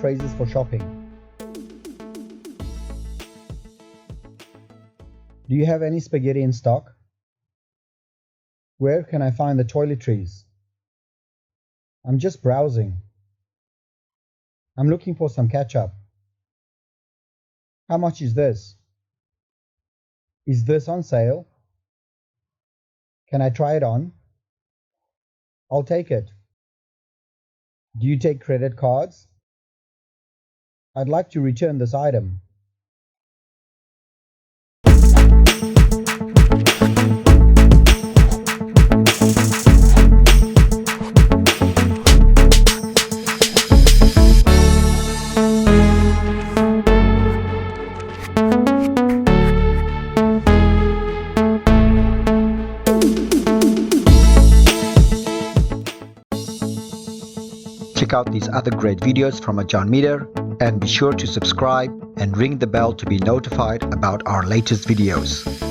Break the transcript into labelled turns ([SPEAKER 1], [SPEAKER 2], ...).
[SPEAKER 1] phrases for shopping. Do you have any spaghetti in stock? Where can I find the toiletries? I'm just browsing. I'm looking for some ketchup. How much is this? Is this on sale? Can I try it on? I'll take it. Do you take credit cards? I'd like to return this item. Check out these other great videos from Ajarn Mieder and be sure to subscribe and ring the bell to be notified about our latest videos.